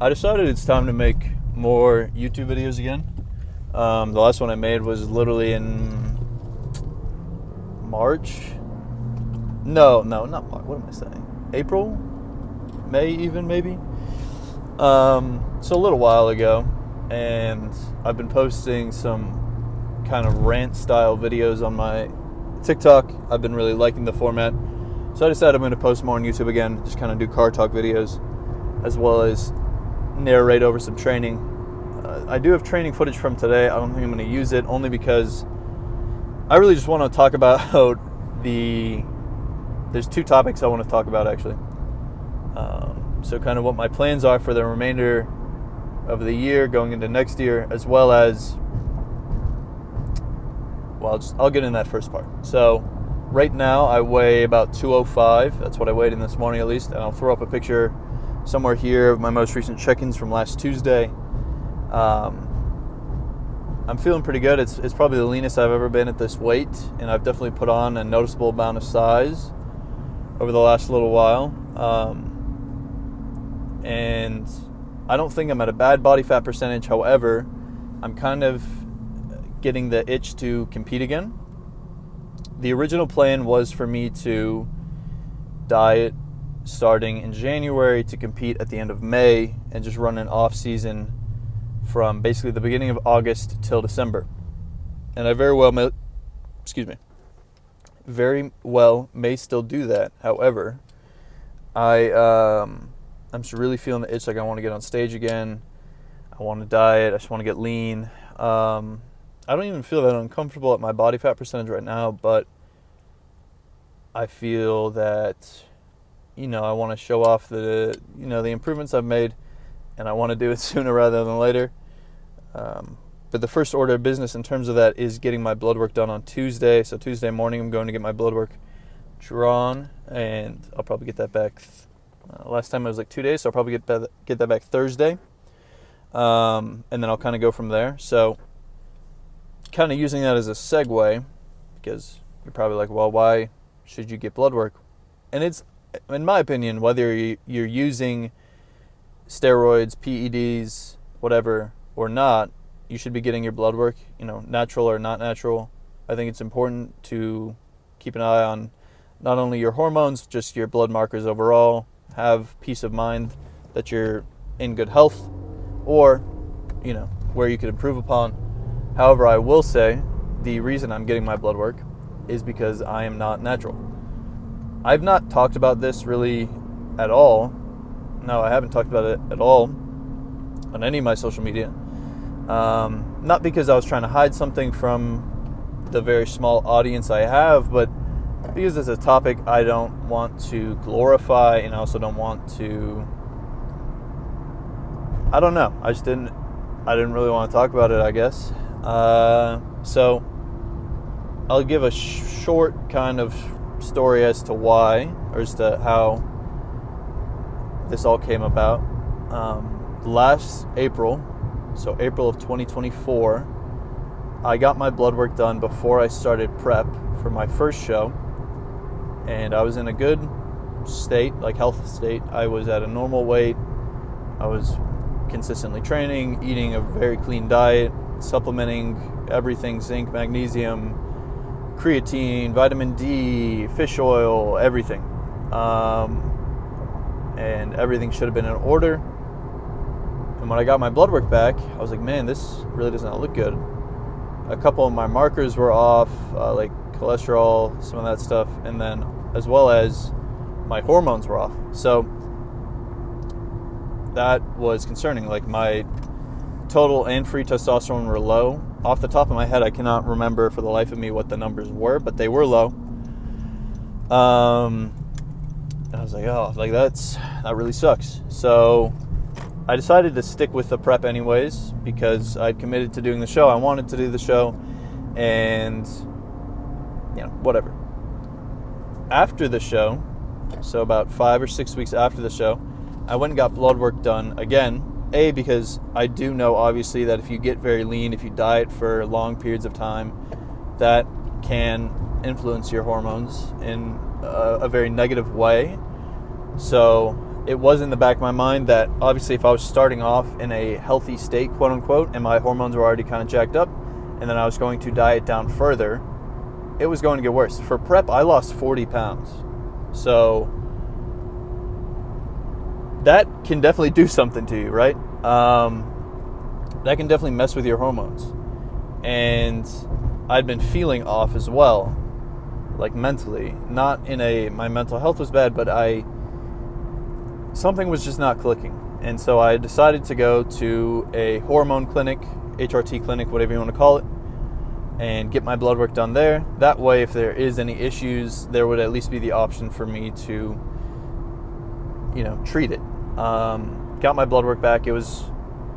I decided it's time to make more YouTube videos again. The last one I made was literally in March. No, not March. What am I saying? April? May even, maybe? So a little while ago. And I've been posting some kind of rant-style videos on my TikTok. I've been really liking the format. So I decided I'm going to post more on YouTube again. Just kind of do car talk videos, as well as narrate over some training. I do have training footage from today. I don't think I'm going to use it, only because I really just want to talk about there's two topics I want to talk about, actually. So kind of what my plans are for the remainder of the year, going into next year, as well as, I'll get in that first part. So right now I weigh about 205. That's what I weighed in this morning, at least. And I'll throw up a picture somewhere here of my most recent check-ins from last Tuesday. I'm feeling pretty good. It's probably the leanest I've ever been at this weight, and I've definitely put on a noticeable amount of size over the last little while. And I don't think I'm at a bad body fat percentage. However, I'm kind of getting the itch to compete again. The original plan was for me to diet starting in January to compete at the end of May and just run an off season from basically the beginning of August till December. And I very well may still do that. However, I'm just really feeling the itch. Like, I want to get on stage again. I want to diet. I just want to get lean. I don't even feel that uncomfortable at my body fat percentage right now, but I feel that, I want to show off the improvements I've made, and I want to do it sooner rather than later. But the first order of business in terms of that is getting my blood work done on Tuesday. So Tuesday morning, I'm going to get my blood work drawn, and I'll probably get that back. Last time it was like 2 days, so I'll probably get that back Thursday. And then I'll kind of go from there. So kind of using that as a segue, because you're probably like, well, why should you get blood work? And it's, in my opinion, whether you're using steroids, PEDs, whatever, or not, you should be getting your blood work, natural or not natural. I think it's important to keep an eye on not only your hormones, just your blood markers overall. Have peace of mind that you're in good health, or, where you could improve upon. However, I will say the reason I'm getting my blood work is because I am not natural. I've not talked about this really at all. No, I haven't talked about it at all on any of my social media. Not because I was trying to hide something from the very small audience I have, but because it's a topic I don't want to glorify, and I also don't want to, I don't know. I didn't really want to talk about it, I guess. So I'll give a short kind of story as to why, or as to how this all came about. Last April, so April of 2024, I got my blood work done before I started prep for my first show. And I was in a good state, like health state. I was at a normal weight. I was consistently training, eating a very clean diet, supplementing everything: zinc, magnesium, creatine, vitamin D, fish oil, everything. And everything should have been in order. And when I got my blood work back, I was like, man, this really does not look good. A couple of my markers were off, like cholesterol, some of that stuff, and then as well as my hormones were off. So that was concerning. Like, my total and free testosterone were low. Off the top of my head, I cannot remember for the life of me what the numbers were, but they were low. And I was like, oh, like that really sucks. So I decided to stick with the prep anyways, because I'd committed to doing the show. I wanted to do the show, and whatever. After the show, so about 5 or 6 weeks after the show, I went and got blood work done again. Because I do know, obviously, that if you get very lean, if you diet for long periods of time, that can influence your hormones in a very negative way. So it was in the back of my mind that obviously if I was starting off in a healthy state, quote unquote, and my hormones were already kind of jacked up, and then I was going to diet down further, it was going to get worse. For prep, I lost 40 pounds. So that can definitely do something to you, right? That can definitely mess with your hormones. And I'd been feeling off as well, like mentally. Not in my mental health was bad, but something was just not clicking. And so I decided to go to a hormone clinic, HRT clinic, whatever you want to call it, and get my blood work done there. That way, if there is any issues, there would at least be the option for me to, treat it. Got my blood work back. It was,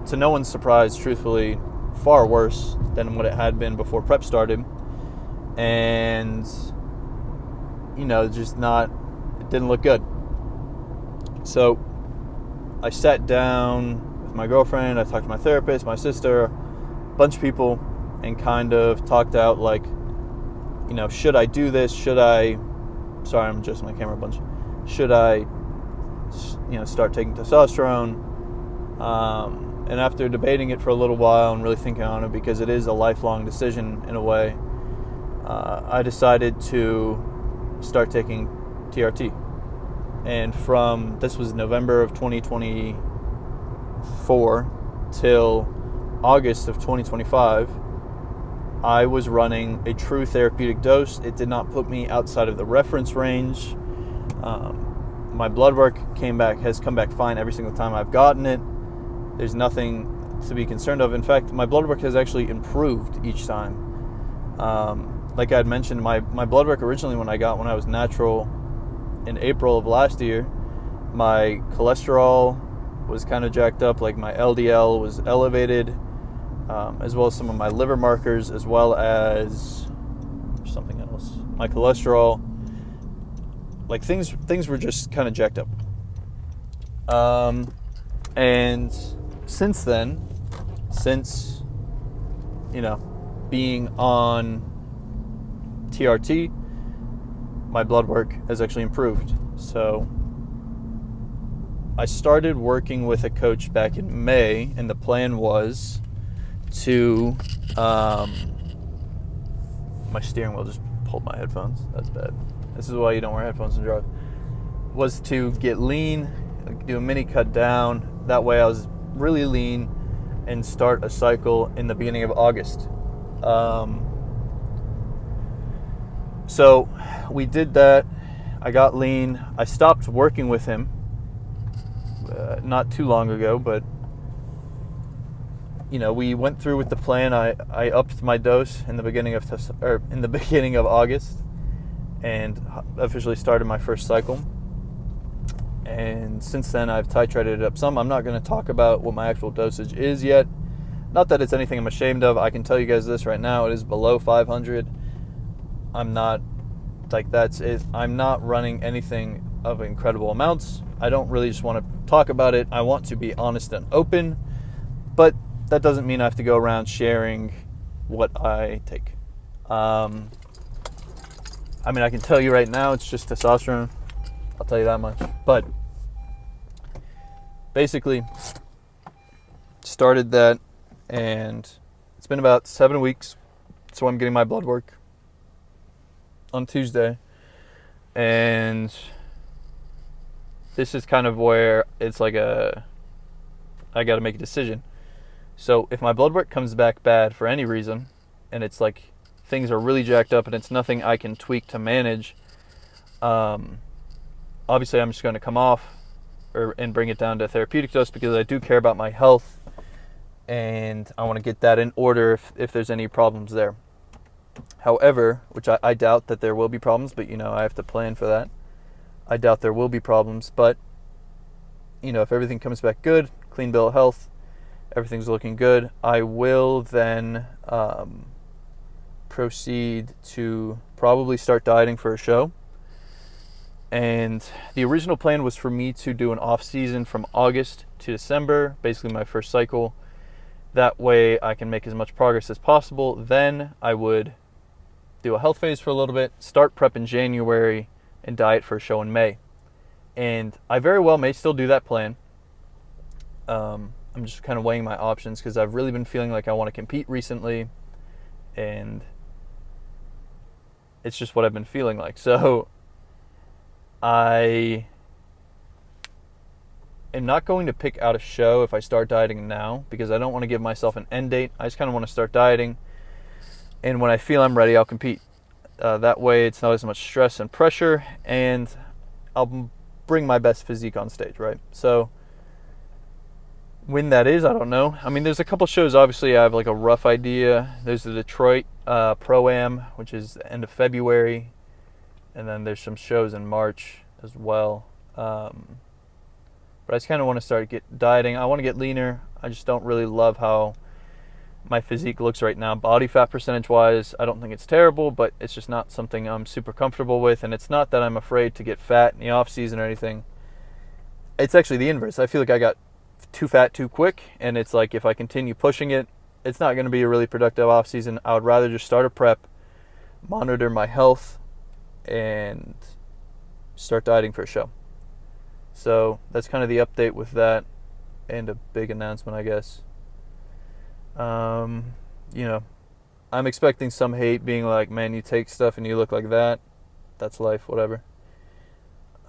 to no one's surprise, truthfully, far worse than what it had been before prep started. And, it didn't look good. So I sat down with my girlfriend, I talked to my therapist, my sister, a bunch of people, and kind of talked out like, should I do this? Sorry, I'm adjusting my camera a bunch. Should I, start taking testosterone? And after debating it for a little while and really thinking on it, because it is a lifelong decision in a way, I decided to start taking TRT. And this was November of 2024 till August of 2025, I was running a true therapeutic dose. It did not put me outside of the reference range. My blood work has come back fine every single time I've gotten it. There's nothing to be concerned of. In fact, my blood work has actually improved each time. Like I had mentioned, my blood work originally when I was natural in April of last year, my cholesterol was kind of jacked up, like my LDL was elevated, as well as some of my liver markers, as well as something else. My cholesterol, like things were just kind of jacked up. And since then, being on TRT, my blood work has actually improved. So I started working with a coach back in May, and the plan was to my steering wheel just pulled my headphones. That's bad. This is why you don't wear headphones and drive. Was to get lean, do a mini cut down. That way I was really lean and start a cycle in the beginning of August. So we did that. I got lean. I stopped working with him not too long ago, but we went through with the plan. I upped my dose in the beginning of August, and officially started my first cycle. And since then, I've titrated it up some. I'm not going to talk about what my actual dosage is yet. Not that it's anything I'm ashamed of. I can tell you guys this right now: it is below 500. I'm not I'm not running anything of incredible amounts. I don't really just want to talk about it. I want to be honest and open, but that doesn't mean I have to go around sharing what I take. I can tell you right now, it's just testosterone. I'll tell you that much. But basically, started that, and it's been about 7 weeks. So I'm getting my blood work on Tuesday, and this is kind of where it's like I got to make a decision. So if my blood work comes back bad for any reason, and it's like things are really jacked up and it's nothing I can tweak to manage, obviously I'm just going to come off and bring it down to a therapeutic dose, because I do care about my health and I want to get that in order if there's any problems there. However, which I doubt that there will be problems, but I have to plan for that. I doubt there will be problems, but if everything comes back good, clean bill of health, everything's looking good, I will then proceed to probably start dieting for a show. And the original plan was for me to do an off season from August to December, basically my first cycle. That way I can make as much progress as possible. Then I would do a health phase for a little bit, start prep in January, and diet for a show in May. And I very well may still do that plan. I'm just kind of weighing my options because I've really been feeling like I want to compete recently, and it's just what I've been feeling like. So I am not going to pick out a show if I start dieting now, because I don't want to give myself an end date. I just kind of want to start dieting, and when I feel I'm ready, I'll compete. That way it's not as much stress and pressure, and I'll bring my best physique on stage, right? So when that is, I don't know. I mean, there's a couple shows, obviously, I have like a rough idea. There's the Detroit Pro-Am, which is the end of February, and then there's some shows in March as well. But I just kind of want to start dieting. I want to get leaner. I just don't really love how my physique looks right now. Body fat percentage wise, I don't think it's terrible, but it's just not something I'm super comfortable with. And it's not that I'm afraid to get fat in the off season or anything. It's actually the inverse. I feel like I got too fat too quick, and it's like if I continue pushing it, it's not going to be a really productive off season. I would rather just start a prep, monitor my health, and start dieting for a show. So that's kind of the update with that, and a big announcement, I guess. You know, I'm expecting some hate, being like, man, you take stuff and you look like that. That's life, whatever.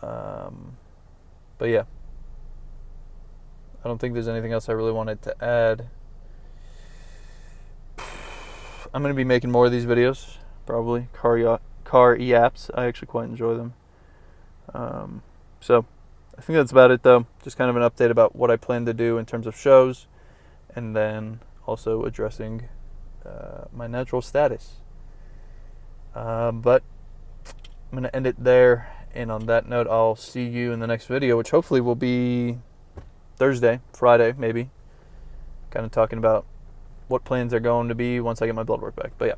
But yeah, I don't think there's anything else I really wanted to add. I'm going to be making more of these videos, probably. Car e-apps. I actually quite enjoy them. So I think that's about it, though. Just kind of an update about what I plan to do in terms of shows, and then also addressing my natural status. But I'm going to end it there. And on that note, I'll see you in the next video, which hopefully will be Thursday, Friday, maybe. Kind of talking about what plans are going to be once I get my blood work back. But yeah,